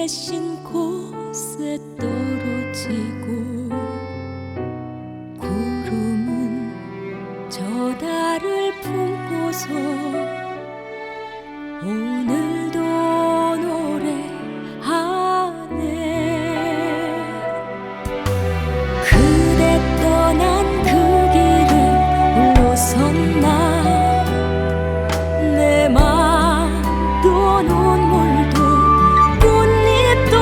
계신 곳에 떨어지고 구름은 저 달을 품고서 오늘도 노래하네. 그대 떠난 그 길에 홀로 섰나. 내 맘도 눈물도 꽃잎도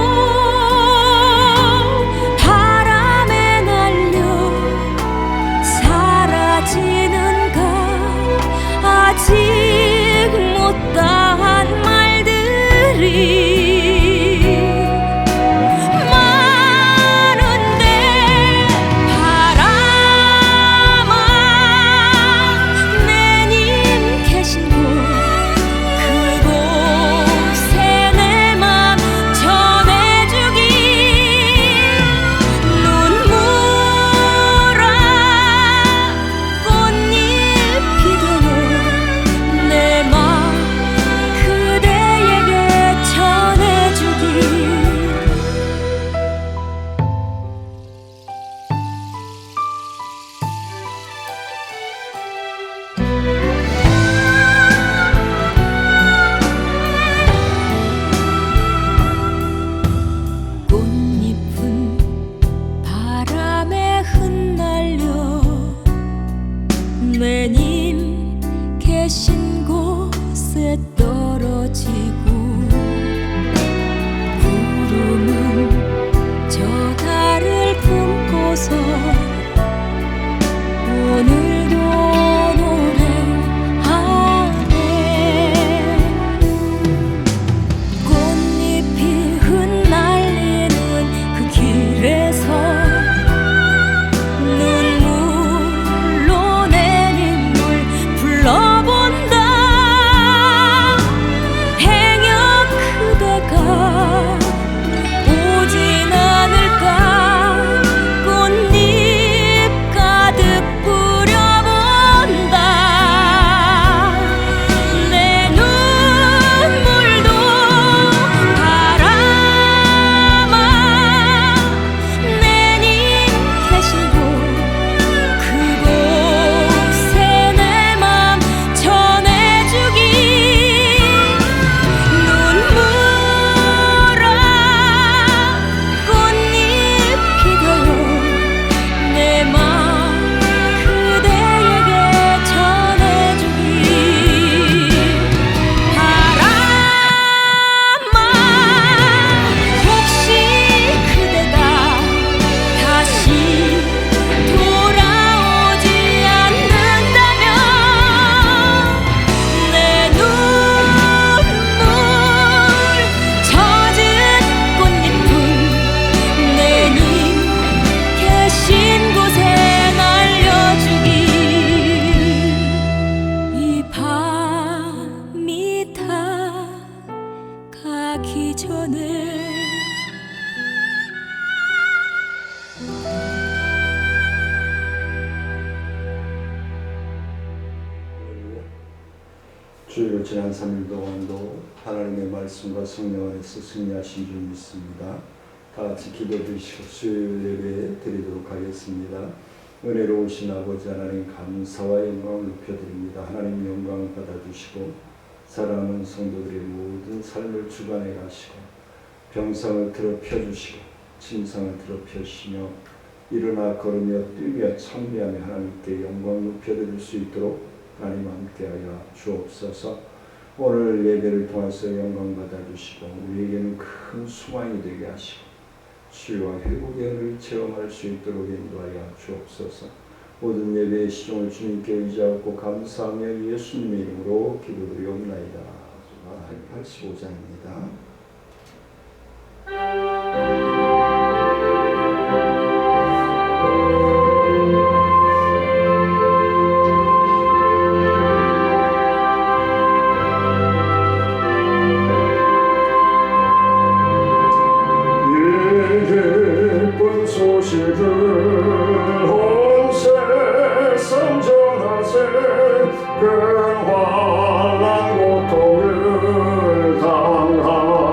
바람에 날려 사라지는가. 아직 못다한 말들이 매님 계신 곳에 떨어지고 구름은 저 달을 품고서 오늘도 노래하네. 꽃잎이 흩날리는 그 길에서 가기 전에 주일로 지난 3일 동안도 하나님의 말씀과 성령 안에서 승리하신 줄 믿습니다. 다 같이 기도 드리시고 수요일 예배 드리도록 하겠습니다. 은혜로우신 아버지 하나님 감사와 영광을 높여드립니다. 하나님 영광을 받아주시고 사랑하는 성도들의 모든 삶을 주관해 가시고 병상을 더럽혀 주시고 침상을 더럽혀 주시며 일어나 걸으며 뛰며 찬미하며 하나님께 영광 높여드릴 수 있도록 하나님 함께하여 주옵소서. 오늘 예배를 통해서 영광 받아주시고 우리에게는 큰 소망이 되게 하시고 치유와 회복의 은혜를 체험할 수 있도록 인도하여 주옵소서. 모든 예배의 시종을 주님께 의지하고 감사하며 예수님의 이름으로 기도드리옵나이다. 85장입니다. 큰 환난 고통을 당하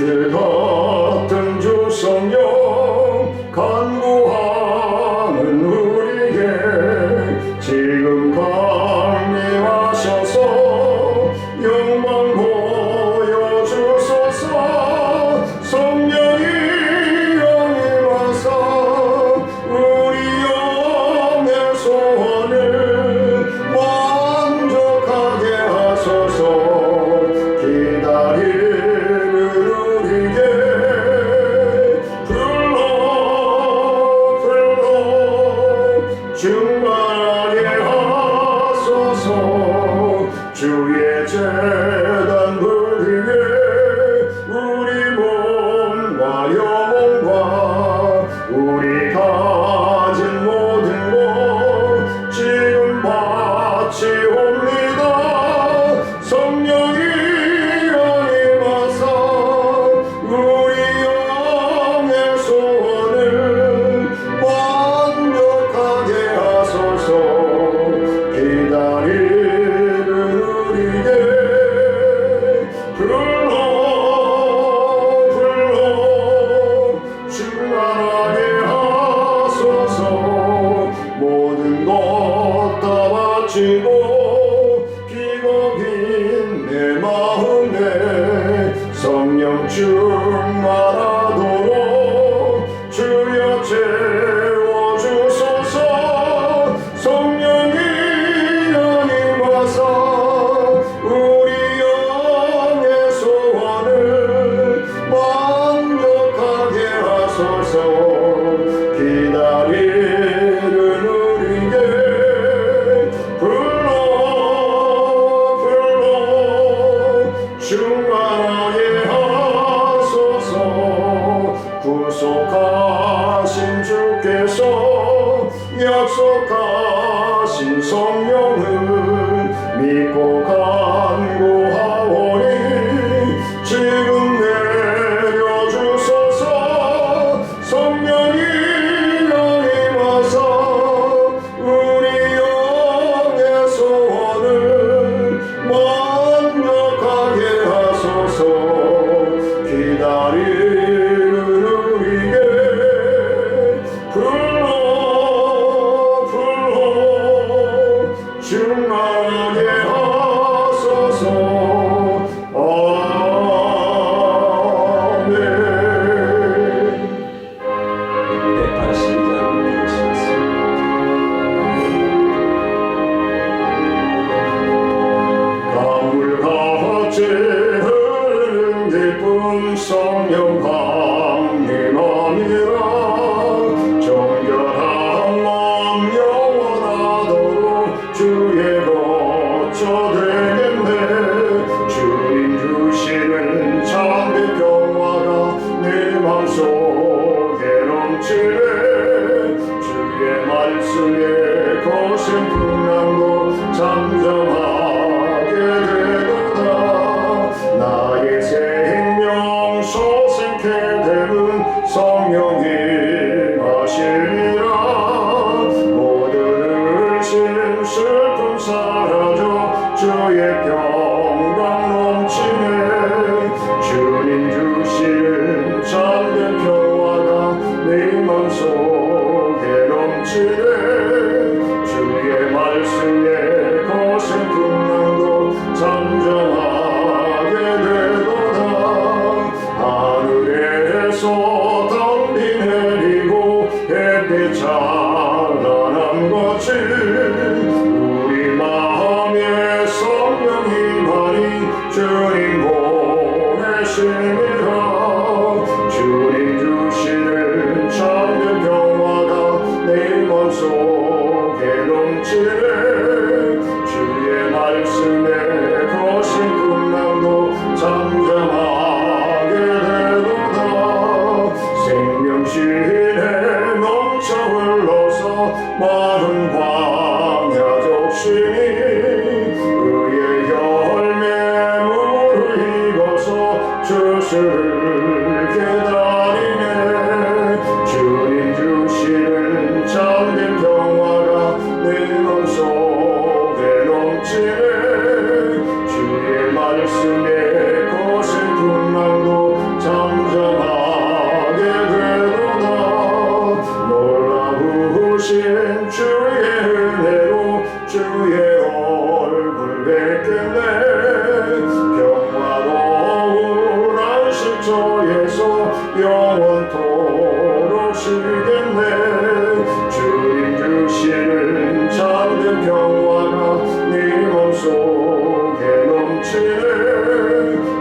이슬 같은 주 성령 간구하는 우리에게 지금 강림하셔서 영광 보여주소서. 성령이 영임하사 우리 영의 소원을 만족하게 하소서. 기다리는 우리에게 불러 충만하게 하소서. 주의 재단 부리에 우리 몸과 영혼과 우리 가진 모든 것 지금 바치옵니다. 성령이 영임하사 우리 영의 소원을 만족하게 하소서. 기다리는 우리에게 불러 충만하게 하소서. 모든 것 다 바치고 피고 빈 내 마음에 성령 충만하도록 주여 채워주소서. 성령이 영임하사 우리 영의 소원을 만족하게 하소서. 기다리는 우리에게 불러 충만하게 하소서. 구속하신 주께서 약속하신 성령을 믿고 간구하오니 지금 내려주소서. 성령이 영임하사 우리 영의 소원을 만족하게 하소서. 기다리는 우리에게 불러 충만하게 하소서. 아멘. 182장 강물같이 흐르는 기쁨 성령 강림하니라. 정결한 마음 영원하도록 주의 거처 되겠네. 주님 주시는 참된 평화가 내 맘속에 넘치네. 주의 말씀에 거센 풍랑도 잠잠하게 되도다. 나의 생명 소생케 되는 성령이 주께서 영원토록 쉬겠네. 주님 주시는 잠든 평화가 네 몸속에 넘치네.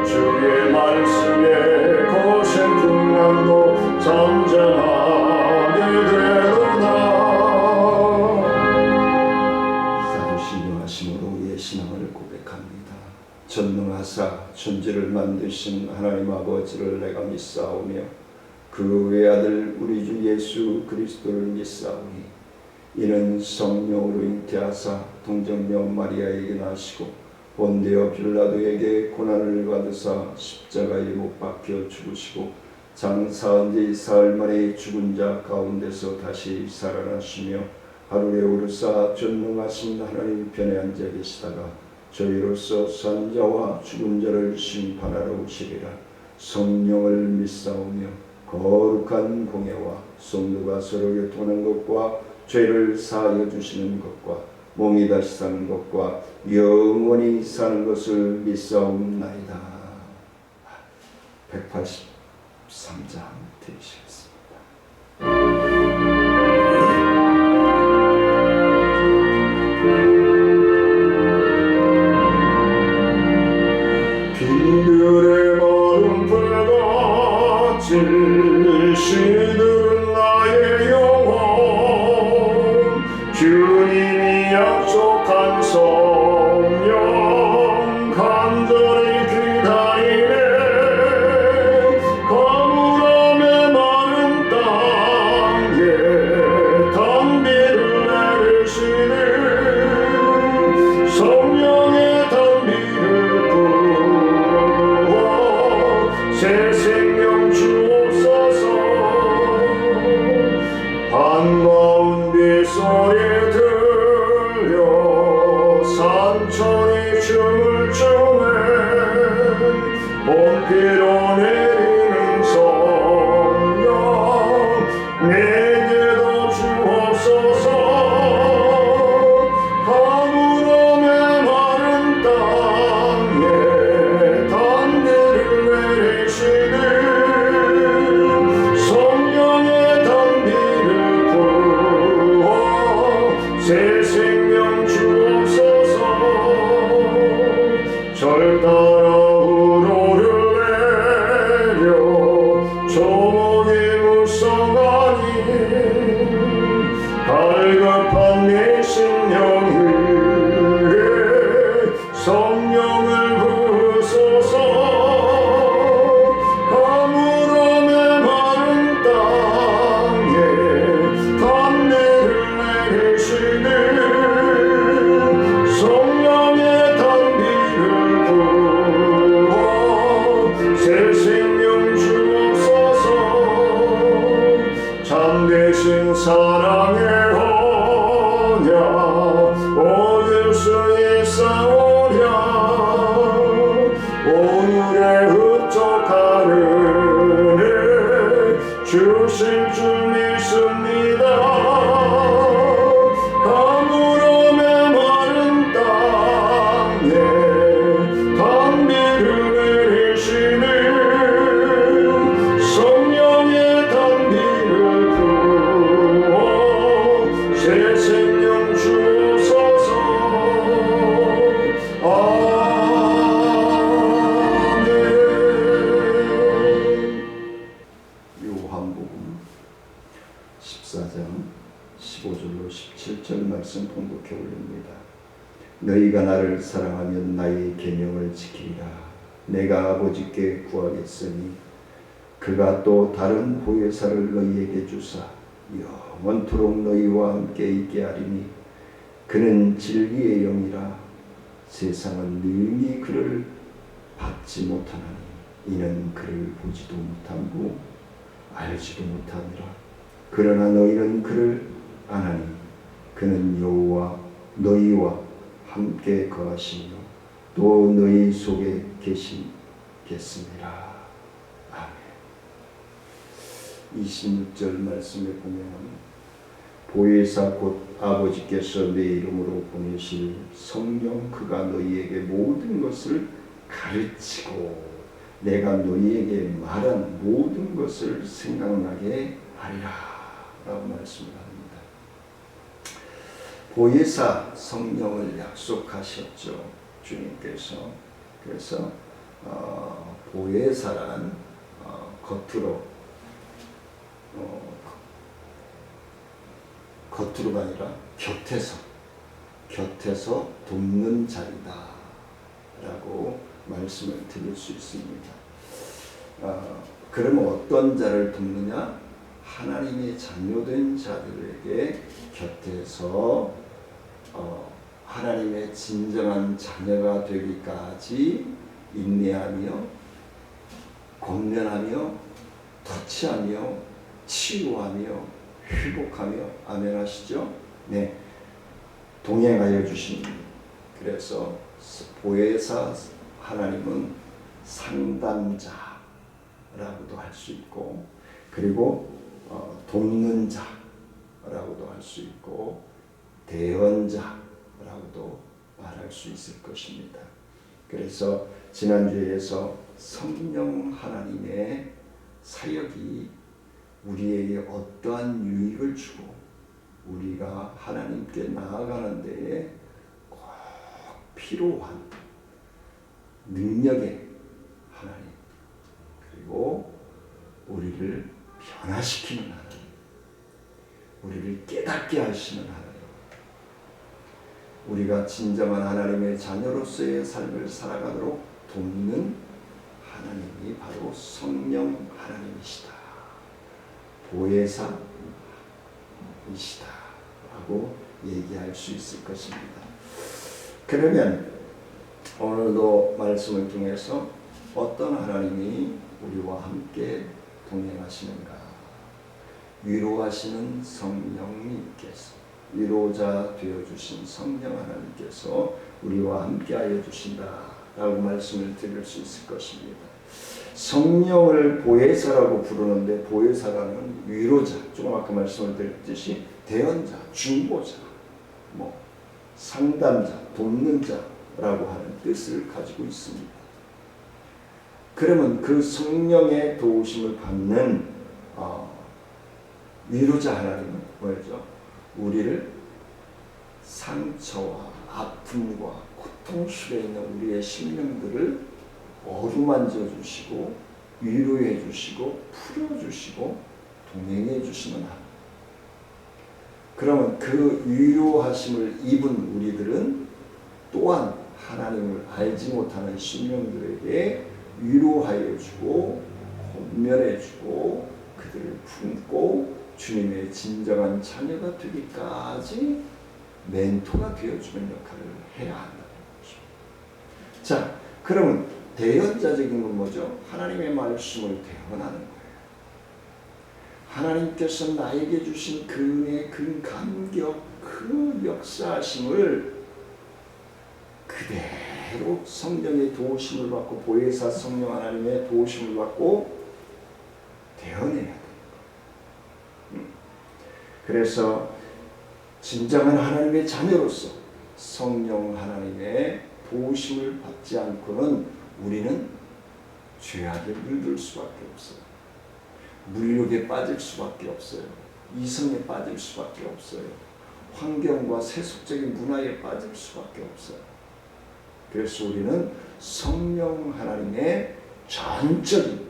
주의 말씀에 거센 풍랑도 잠잠하게 되도다. 사도신령하심으로 우리의 신앙을 고백합니다. 전능하사 천지를 만드신 하나님 아버지를 내가 믿사오며 그 외아들 우리 주 예수 그리스도를 믿사오니 이는 성령으로 잉태하사 동정녀 마리아에게 나시고 본디오 빌라도에게 고난을 받으사 십자가에 못 박혀 죽으시고 장사한 지 사흘 만에 죽은 자 가운데서 다시 살아나시며 하루에 오르사 전능하신 하나님 편에 앉아 계시다가 저희로서 산 자와 죽은 자를 심판하러 오시리라. 성령을 믿사오며 거룩한 공예와 성도가 서로 교통하는 것과 죄를 사하여 주시는 것과 몸이 다시 사는 것과 영원히 사는 것을 믿사옵나이다. 183장 들으시겠습니다. 빈들의 마른 불같이 시들은 나의 영혼. 주님이 약속한 성령 간절히 기다리네. 가물함에 마른 땅에 단비를 내리시네. 성령의 단비를 부어 새 생명 주옵소서. 반가운 빗소리 들려 산천이 춤을 추네. 봄비로 내리는 성령 내게도 주옵소서. 가물함에 마른 땅에 단비를 내리시네. 성령의 단비를 부어 새 생명 주옵소서. 절 따라 우로를 내려 조목이 무성하니 갈급한 내 심령 위에 성령을 부으소서. 가물함에 마른 땅에 단비를 내리시네. 성령의 단비를 부어 새 생명 주옵소서. 참되신 사랑의 언약 얻을 수 있사오랴. 오늘의 흡족한 은혜 주실 줄 믿습니다. 가물함에 마른 땅에 단비를 내리시네. 성령의 단비를 부어 새 생명 주옵소서. 아멘. 요한복음 14장 15절로 17절 말씀 봉독해 올립니다. 너희가 나를 사랑하면 나의 계명을 지키리라. 내가 아버지께 구하겠으니 그가 또 다른 보혜사를 너희에게 주사 영원토록 너희와 함께 있게 하리니 그는 진리의 영이라. 세상은 능히 그를 받지 못하나니 이는 그를 보지도 못하고 알지도 못하니라. 그러나 너희는 그를 아나니 그는 여호와 너희와 함께 거하시며 또 너희 속에 계시겠습니다. 아멘. 26절 말씀에 보면 보혜사 곧 아버지께서 내 이름으로 보내실 성령 그가 너희에게 모든 것을 가르치고 내가 너희에게 말한 모든 것을 생각나게 하리라 라고 말씀을 합니다. 보혜사 성령을 약속하셨죠, 주님께서. 그래서 보혜사란 겉으로가 아니라 곁에서 돕는 자이다 라고 말씀을 드릴 수 있습니다. 그러면 어떤 자를 돕느냐? 하나님의 자녀된 자들에게 곁에서 하나님의 진정한 자녀가 되기까지 인내하며 권면하며 터치하며 치유하며 회복하며, 아멘 하시죠? 네, 동행하여 주십니다. 그래서 보혜사 하나님은 상담자라고도 할 수 있고, 그리고 돕는 자라고도 할 수 있고, 대언자라고도 말할 수 있을 것입니다. 그래서 지난주에서 성령 하나님의 사역이 우리에게 어떠한 유익을 주고 우리가 하나님께 나아가는 데에 꼭 필요한 능력의 하나님, 그리고 우리를 변화시키는 하나님, 우리를 깨닫게 하시는 하나님, 우리가 진정한 하나님의 자녀로서의 삶을 살아가도록 돕는 하나님이 바로 성령 하나님이시다, 보혜사이시다 라고 얘기할 수 있을 것입니다. 그러면 오늘도 말씀을 통해서 어떤 하나님이 우리와 함께 동행하시는가? 위로하시는 성령님께서, 위로자 되어주신 성령 하나님께서 우리와 함께하여 주신다 라고 말씀을 드릴 수 있을 것입니다. 성령을 보혜사라고 부르는데, 보혜사라는 위로자, 조금 아까 말씀을 드렸듯이 대언자, 중보자, 상담자, 돕는 자라고 하는 뜻을 가지고 있습니다. 그러면 그 성령의 도우심을 받는 위로자 하나님은 뭐였죠? 우리를 상처와 아픔과 고통 속에 있는 우리의 심령들을 어루만져 주시고 위로해 주시고 풀어 주시고 동행해 주시는 하나님. 그러면 그 위로하심을 입은 우리들은 또한 하나님을 알지 못하는 심령들에게 위로하여 주고 권면해 주고 그들을 품고 주님의 진정한 자녀가 되기까지 멘토가 되어주는 역할을 해야 한다는 거죠. 자, 그러면 대언자적인 건 뭐죠? 하나님의 말씀을 대언하는 거예요. 하나님께서 나에게 주신 그 은혜, 그 감격, 그 역사하심을 그대로 성령의 도우심을 받고, 보혜사 성령 하나님의 도우심을 받고 대언해야 돼요. 그래서 진정한 하나님의 자녀로서 성령 하나님의 도우심을 받지 않고는 우리는 죄악에 물들 수밖에 없어요. 물욕에 빠질 수밖에 없어요. 이성에 빠질 수밖에 없어요. 환경과 세속적인 문화에 빠질 수밖에 없어요. 그래서 우리는 성령 하나님의 전적인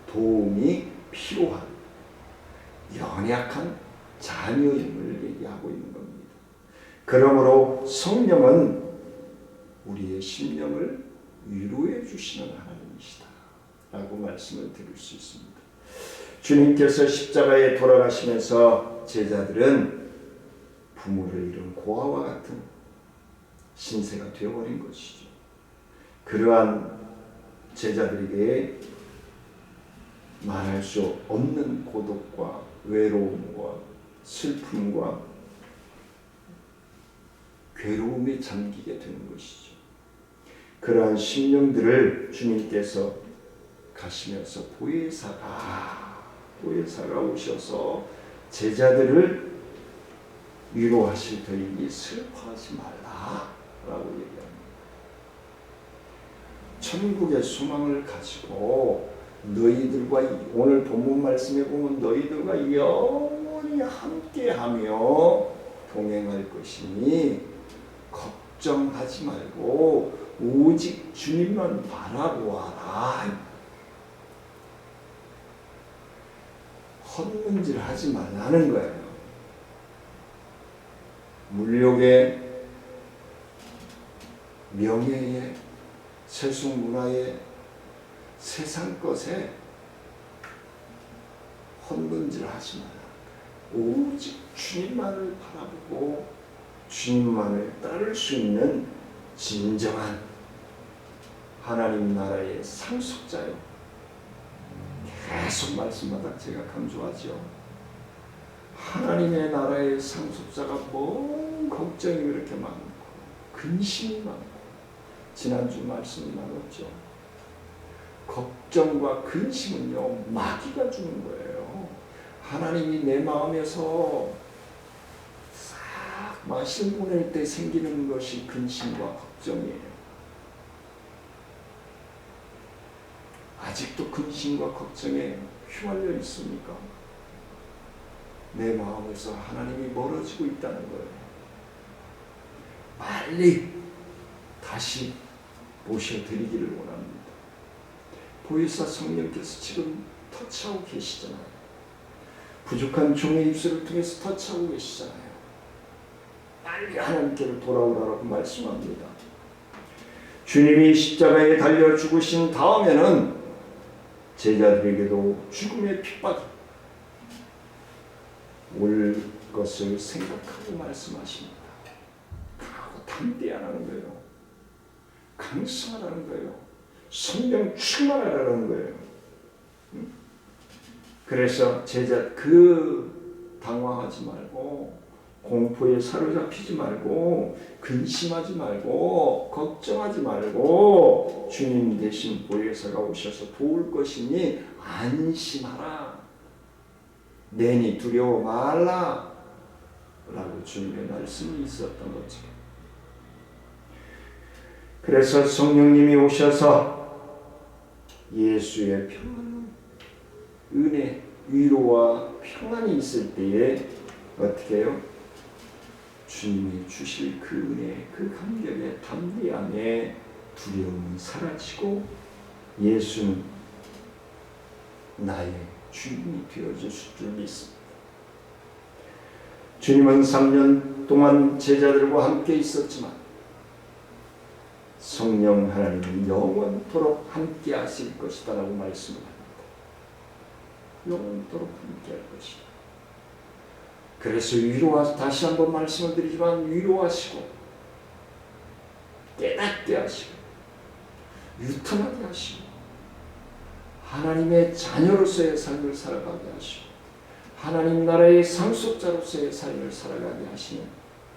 도움이 필요한 연약한 자녀임을 얘기하고 있는 겁니다. 그러므로 성령은 우리의 심령을 위로해 주시는 하나님이시다 라고 말씀을 드릴 수 있습니다. 주님께서 십자가에 돌아가시면서 제자들은 부모를 잃은 고아와 같은 신세가 되어버린 것이죠. 그러한 제자들에게 말할 수 없는 고독과 외로움과 슬픔과 괴로움에 잠기게 되는 것이죠. 그러한 심령들을 주님께서 가시면서 보혜사가 오셔서 제자들을 위로하실 터이니 슬퍼하지 말라라고 얘기합니다. 천국의 소망을 가지고 너희들과 오늘 본문 말씀에 보면 너희들과 영원히 함께하며 동행할 것이니 걱정하지 말고 오직 주님만 바라보아라. 헛문질 하지 말라는 거예요. 물욕에, 명예에, 세속 문화에, 세상 것에 헛문질 하지 마라. 오직 주님만을 바라보고 주님만을 따를 수 있는 진정한 하나님 나라의 상속자요. 계속 말씀마다 제가 강조하죠. 하나님의 나라의 상속자가 뭔 걱정이 그렇게 많고 근심이 많고, 지난주 말씀이 나눴죠. 걱정과 근심은요, 마귀가 주는 거예요. 하나님이 내 마음에서 싹 마실 보낼 때 생기는 것이 근심과 걱정이에요. 아직도 근심과 걱정에 휘말려 있습니까? 내 마음에서 하나님이 멀어지고 있다는 거예요. 빨리 다시 모셔드리기를 원합니다. 보혜사 성령께서 지금 터치하고 계시잖아요. 부족한 종의 입술을 통해서 터치하고 계시잖아요. 빨리 하나님께로 돌아오라고 말씀합니다. 주님이 십자가에 달려 죽으신 다음에는 제자들에게도 죽음의 핍박이 올 것을 생각하고 말씀하십니다. 강하고 담대하라는 거예요. 강성하라는 거예요. 성령 충만하라는 거예요. 그래서 제자 당황하지 말고, 공포에 사로잡히지 말고, 근심하지 말고, 걱정하지 말고, 주님 대신 보혜사가 오셔서 도울 것이니 안심하라. 내니 두려워 말라. 라고 주님의 말씀이 있었던 거죠. 그래서 성령님이 오셔서 예수의 평안, 은혜, 위로와 평안이 있을 때에 어떻게 해요? 주님이 주실 그 은혜, 그 감격의 담대함에 두려움은 사라지고 예수는 나의 주인이 되어주실 줄 믿습니다. 주님은 3년 동안 제자들과 함께 있었지만 성령 하나님이 영원토록 함께 하실 것이다 라고 말씀을 합니다. 영원토록 함께 할 것이다. 그래서 다시 한번 말씀을 드리지만 위로하시고 깨닫게 하시고 유턴하게 하시고 하나님의 자녀로서의 삶을 살아가게 하시고 하나님 나라의 상속자로서의 삶을 살아가게 하시는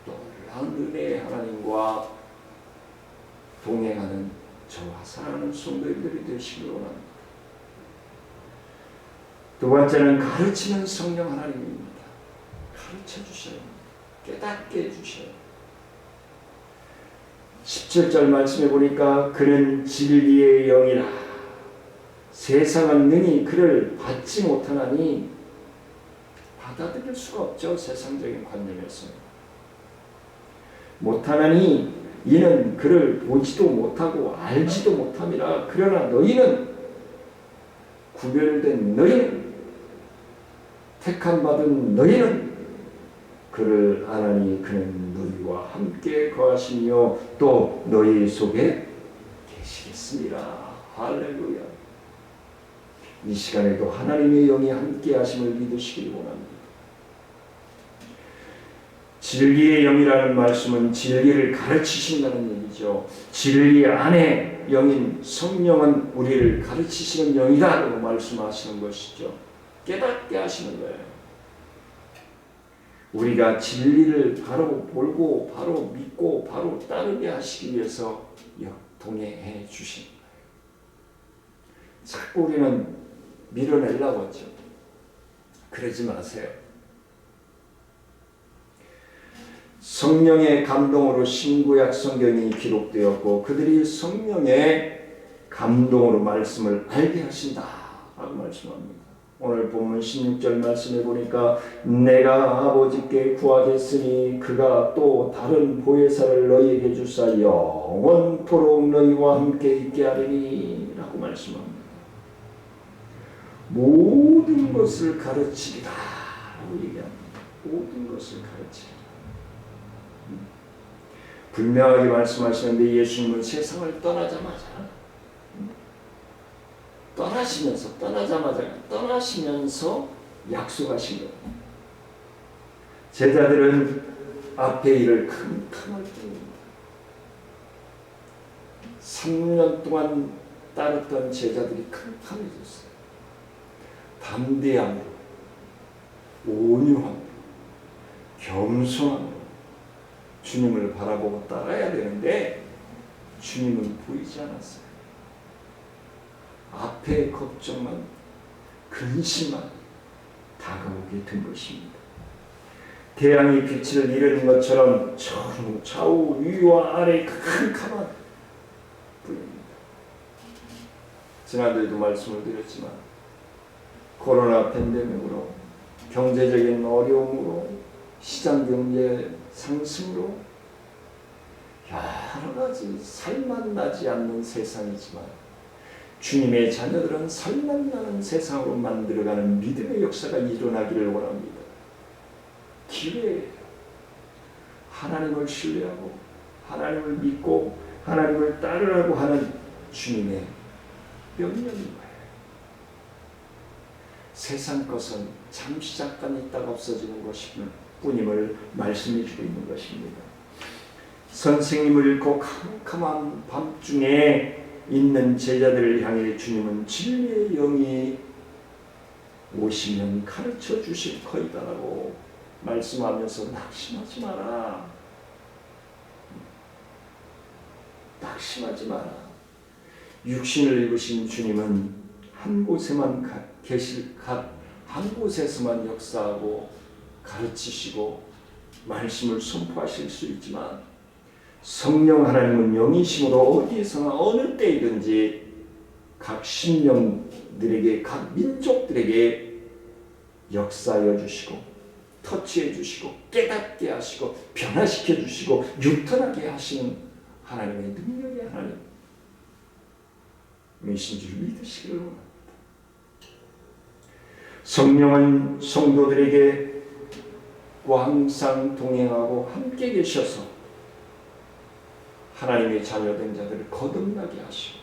놀라운 은혜의 하나님과 동행하는 저와 사랑하는 성도들이 되시길 원합니다. 두 번째는 가르치는 성령 하나님입니다. 가르쳐 주셔요. 깨닫게 해주셔요. 17절 말씀해 보니까 그는 진리의 영이라 세상은 능히 그를 받지 못하나니, 받아들일 수가 없죠. 세상적인 관념에서는. 못하나니 이는 그를 보지도 못하고 알지도 못함이라. 그러나 너희는, 구별된 너희는, 택함 받은 너희는 그를 아나니 그는 너희와 함께 거하시며 또 너희 속에 계시겠습니다. 할렐루야. 이 시간에도 하나님의 영이 함께 하심을 믿으시길 원합니다. 진리의 영이라는 말씀은 진리를 가르치신다는 얘기죠. 진리 안에 영인 성령은 우리를 가르치시는 영이다라고 말씀하시는 것이죠. 깨닫게 하시는 거예요. 우리가 진리를 바로 보고 바로 믿고 바로 따르게 하시기 위해서 동행해 주신 거예요. 자꾸 우리는 밀어내려고 하죠. 그러지 마세요. 성령의 감동으로 신구약 성경이 기록되었고 그들이 성령의 감동으로 말씀을 알게 하신다 라고 말씀합니다. 오늘 본문 16절 말씀에 보니까 내가 아버지께 구하겠으니 그가 또 다른 보혜사를 너희에게 주사 영원토록 너희와 함께 있게 하리니 라고 말씀합니다. 모든 것을 가르치리라 라고 얘기합니다. 모든 것을 가르치리라. 분명하게 말씀하시는데 예수님은 세상을 떠나시면서 약속하신 거예요. 제자들은 앞에 일을 캄캄할 뿐입니다. 3년 동안 따랐던 제자들이 캄캄해졌어요. 담대함으로, 온유함으로, 겸손함으로 주님을 바라보고 따라야 되는데 주님은 보이지 않았어요. 앞에 걱정만, 근심만 다가오게 된 것입니다. 태양이 빛을 잃은 것처럼 좌우 위와 아래 캄캄한 뿐입니다. 지난주에도 말씀을 드렸지만 코로나 팬데믹으로, 경제적인 어려움으로, 시장 경제 상승으로 여러 가지 살맛나지 않는 세상이지만 주님의 자녀들은 살맛나는 세상으로 만들어가는 믿음의 역사가 일어나기를 원합니다. 기회예요. 하나님을 신뢰하고 하나님을 믿고 하나님을 따르라고 하는 주님의 명령인 거예요. 세상 것은 잠시 잠깐 있다가 없어지는 것일 뿐임을 말씀해 주고 있는 것입니다. 선생님을 잃고 캄캄한 밤중에 있는 제자들을 향해 주님은 진리의 영이 오시면 가르쳐 주실 거이다라고 말씀하면서 낙심하지 마라. 낙심하지 마라. 육신을 입으신 주님은 한 곳에서만 역사하고 가르치시고 말씀을 선포하실 수 있지만 성령 하나님은 영이심으로 어디에서나 어느 때이든지 각 신령들에게, 각 민족들에게 역사하여 주시고 터치해 주시고 깨닫게 하시고 변화시켜 주시고 유턴하게 하시는 하나님의 능력의 하나님이신 줄 믿으시기를 원합니다. 성령은 성도들에게 항상 동행하고 함께 계셔서 하나님의 자녀된 자들을 거듭나게 하시고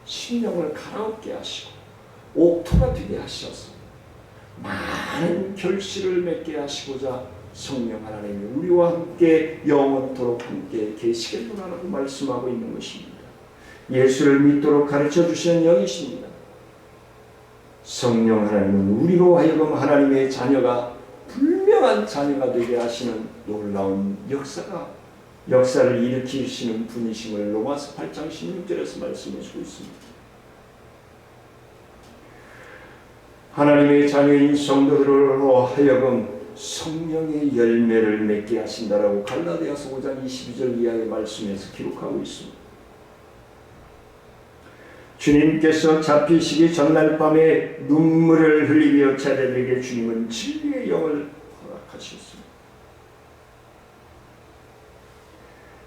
심령을 갈아엎게 하시고 옥토가 되게 하셔서 많은 결실을 맺게 하시고자 성령 하나님이 우리와 함께 영원토록 함께 계시겠노라라고 말씀하고 있는 것입니다. 예수를 믿도록 가르쳐 주시는 영이십니다. 성령 하나님은 우리로 하여금 하나님의 자녀가 분명한 자녀가 되게 하시는 놀라운 역사를 일으키시는 분이심을 로마서 8장 16절에서 말씀해 주고 있습니다. 하나님의 자녀인 성도들로 하여금 성령의 열매를 맺게 하신다라고 갈라디아서 5장 22절 이하의 말씀에서 기록하고 있습니다. 주님께서 잡히시기 전날 밤에 눈물을 흘리며 제자들에게 주님은 진리의 영을 허락하셨습니다.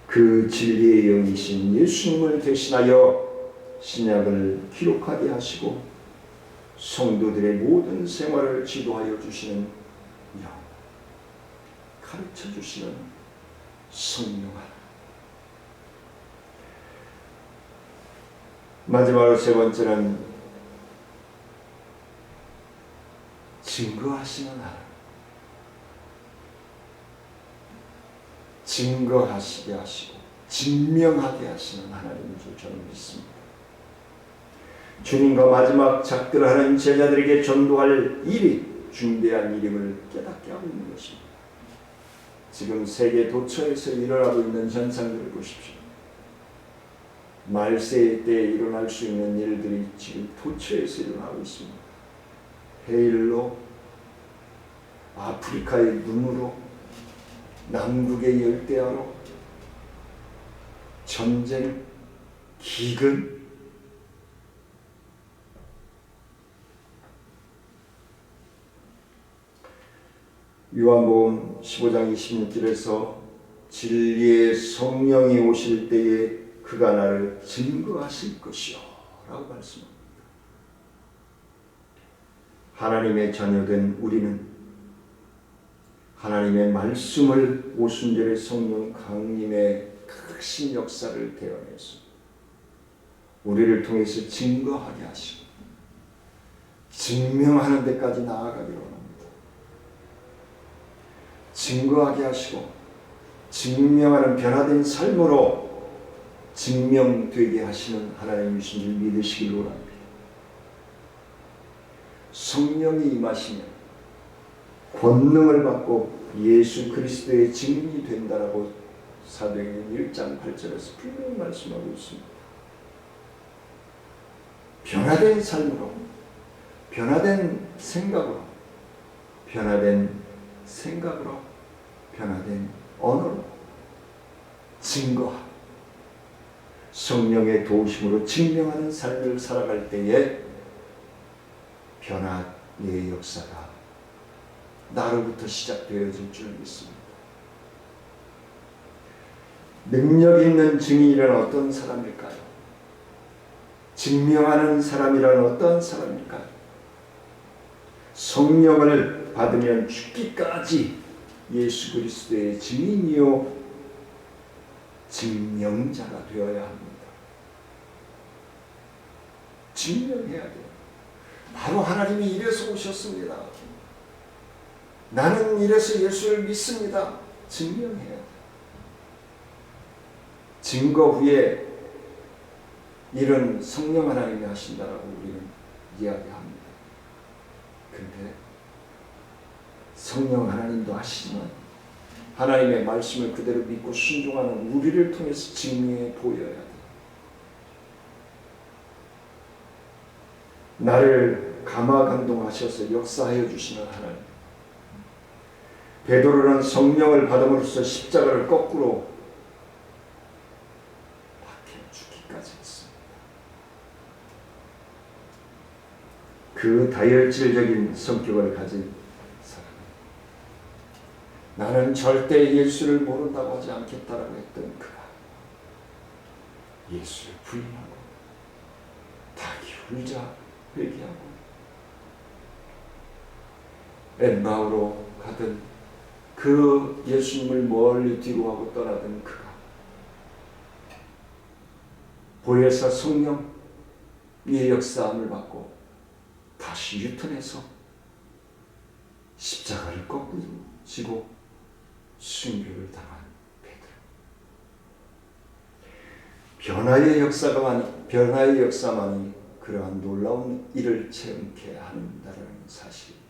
그 진리의 영이신 예수님을 대신하여 신약을 기록하게 하시고 성도들의 모든 생활을 지도하여 주시는 영, 가르쳐 주시는 성령 하나님. 마지막으로 세 번째는 증거하시는 하나님. 증거하시게 하시고 증명하게 하시는 하나님인 줄 저는 믿습니다. 주님과 마지막 작별하는 제자들에게 전도할 일이 중대한 일임을 깨닫게 하고 있는 것입니다. 지금 세계 도처에서 일어나고 있는 현상들을 보십시오. 말세 때 일어날 수 있는 일들이 지금 도처에서 일어나고 있습니다. 해일로, 아프리카의 눈으로, 남극의 열대야로, 전쟁, 기근, 요한복음 15장 26절에서 진리의 성령이 오실 때에 그가 나를 증거하실 것이요 라고 말씀합니다. 하나님의 자녀된 우리는 하나님의 말씀을 오순절의 성령 강림의 크신 역사를 대언해서 우리를 통해서 증거하게 하시고 증명하는 데까지 나아가기로 합니다. 증거하게 하시고 증명하는 변화된 삶으로 증명되게 하시는 하나님이신 줄 믿으시길 원합니다. 성령이 임하시면 권능을 받고 예수 그리스도의 증인이 된다라고 사도행전 1장 8절에서 분명히 말씀하고 있습니다. 변화된 삶으로, 변화된 생각으로, 변화된 언어로 증거하고 성령의 도우심으로 증명하는 삶을 살아갈 때에 변화의 역사가 나로부터 시작되어질 줄 믿습니다. 능력 있는 증인이란 어떤 사람일까요? 증명하는 사람이란 어떤 사람일까요? 성령을 받으면 죽기까지 예수 그리스도의 증인이요 증명자가 되어야 합니다. 증명해야 돼요. 바로 하나님이 이래서 오셨습니다. 나는 이래서 예수를 믿습니다. 증명해야 돼요. 증거 후에 일은 성령 하나님이 하신다라고 우리는 이야기합니다. 근데 성령 하나님도 하시지만 하나님의 말씀을 그대로 믿고 순종하는 우리를 통해서 증명해 보여야 돼. 나를 감화감동하셔서 역사하여 주시는 하나님. 베드로는 성령을 받음으로써 십자가를 거꾸로 박혀 죽기까지 했습니다. 그 다혈질적인 성격을 가진 나는 절대 예수를 모른다고 하지 않겠다라고 했던 그가 예수를 부인하고 닭이 울자 회개하고 엠마오로 가던 그 예수님을 멀리 뒤로 하고 떠나던 그가 보혜사 성령의 역사함을 받고 다시 유턴해서 십자가를 거꾸로 지고 순교를 당한 베드로. 변화의 역사만이 그러한 놀라운 일을 체험케 한다는 사실입니다.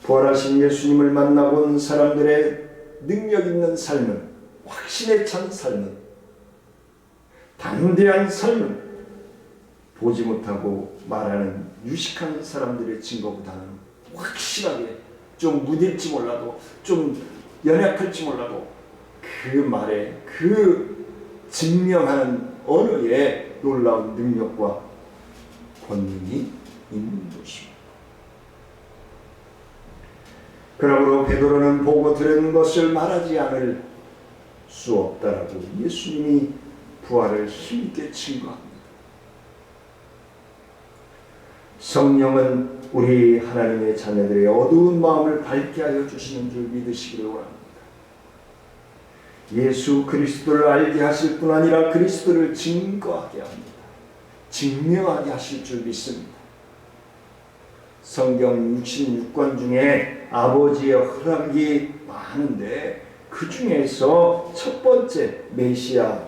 부활하신 예수님을 만나본 사람들의 능력 있는 삶은, 확신에 찬 삶은, 담대한 삶은 보지 못하고 말하는 유식한 사람들의 증거보다는 확실하게 좀 무딜지 몰라도 좀 연약할지 몰라도 그 말에 그 증명하는 언어에 놀라운 능력과 권능이 있는 것입니다. 그러므로 베드로는 보고 들은 것을 말하지 않을 수 없다라고 예수님이 부활을 힘있게 증거합니다. 성령은 우리 하나님의 자녀들의 어두운 마음을 밝게 하여 주시는 줄 믿으시기를 원합니다. 예수 그리스도를 알게 하실 뿐 아니라 그리스도를 증거하게 합니다. 증명하게 하실 줄 믿습니다. 성경 66권 중에 아버지의 허락이 많은데 그 중에서 첫 번째 메시아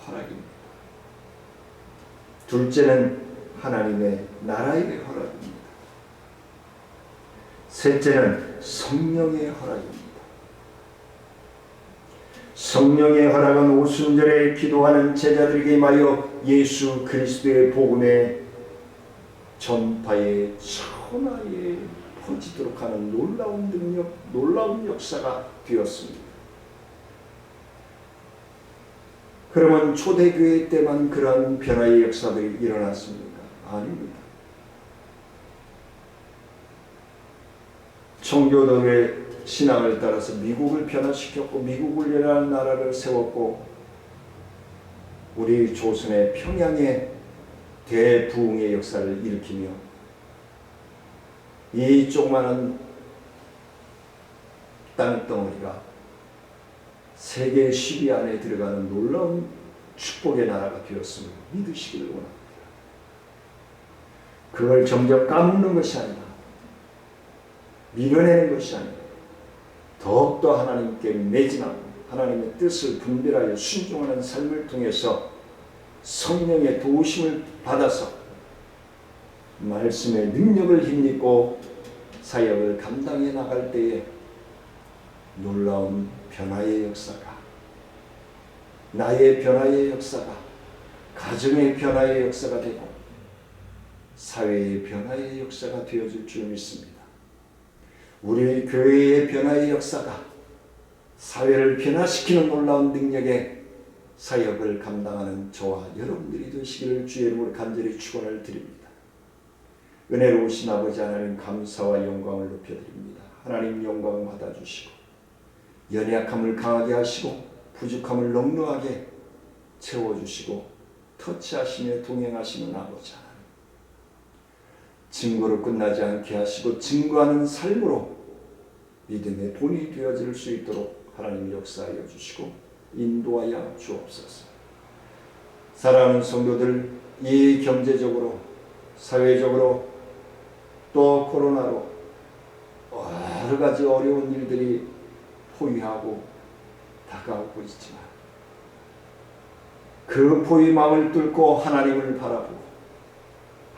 허락입니다. 둘째는 하나님의 나라의 허락입니다. 셋째는 성령의 허락입니다. 성령의 허락은 오순절에 기도하는 제자들에게 임하여 예수 그리스도의 복음의 전파에 천하에 퍼지도록 하는 놀라운 능력, 놀라운 역사가 되었습니다. 그러면 초대교회 때만 그러한 변화의 역사들이 일어났습니까? 아닙니다. 성교도의 신앙을 따라서 미국을 변화시켰고 미국이라는 나라를 세웠고 우리 조선의 평양에 대부흥의 역사를 일으키며 이 조그마한 땅덩어리가 세계 10위 안에 들어가는 놀라운 축복의 나라가 되었음을 믿으시기를 원합니다. 그걸 점점 까먹는 것이 아니라 밀어내는 것이 아니라 더욱더 하나님께 매진하고 하나님의 뜻을 분별하여 순종하는 삶을 통해서 성령의 도우심을 받아서 말씀의 능력을 힘입고 사역을 감당해 나갈 때에 놀라운 변화의 역사가, 나의 변화의 역사가, 가정의 변화의 역사가 되고 사회의 변화의 역사가 되어줄 줄 믿습니다. 우리 교회의 변화의 역사가 사회를 변화시키는 놀라운 능력의 사역을 감당하는 저와 여러분들이 되시기를 주의 이름으로 간절히 축원을 드립니다. 은혜로우신 아버지 하나님 감사와 영광을 높여드립니다. 하나님 영광 받아주시고 연약함을 강하게 하시고 부족함을 넉넉하게 채워주시고 터치하시며 동행하시는 아버지 하나님, 증거로 끝나지 않게 하시고 증거하는 삶으로 믿음의 본이 되어질 수 있도록 하나님 역사하여 주시고 인도하여 주옵소서. 사랑하는 성도들, 이 경제적으로 사회적으로 또 코로나로 여러 가지 어려운 일들이 포위하고 다가오고 있지만 그 포위망을 뚫고 하나님을 바라보고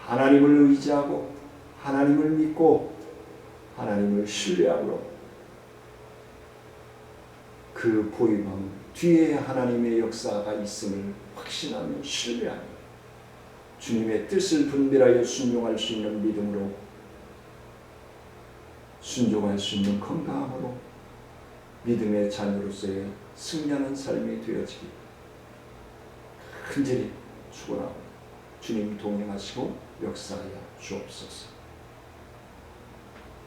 하나님을 의지하고 하나님을 믿고 하나님을 신뢰함으로 그 포위망 뒤에 하나님의 역사가 있음을 확신하며 신뢰하며 주님의 뜻을 분별하여 순종할 수 있는 믿음으로 순종할 수 있는 건강함으로 믿음의 자녀로서의 승리하는 삶이 되어지기 간절히 축원하고 주님 동행하시고 역사하여 주옵소서.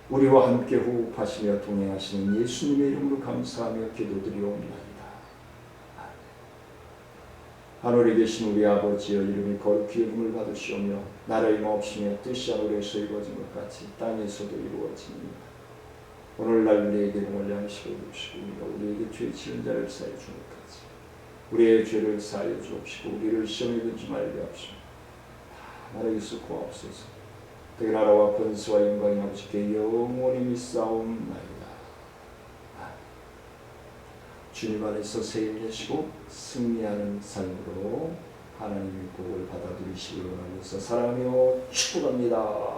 우리와 함께 호흡하시며 동행하시는 예수님의 이름으로 감사하며 기도드리옵나이다. 하늘에 계신 우리 아버지여, 이름이 거룩히 여김을 받으시오며 나라의 마옵시며 뜻이 하늘에서 이루어진 것 같이 땅에서도 이루어집니다. 오늘날 우리에게 공을 양식을 주시고 우리에게 죄 지은 자를 사하여 주옵소서. 우리의 죄를 사하여 주옵시고 우리를 시험에 들지 말게 하옵시고 나라에서 구하옵소서. 그 나라와 권세와 영광이 아버지께 영원히 믿사옵나이다. 주님 안에서 세임되시고 승리하는 삶으로 하나님의 복을 받아들이시기를 원하면서 사랑하며 축복합니다.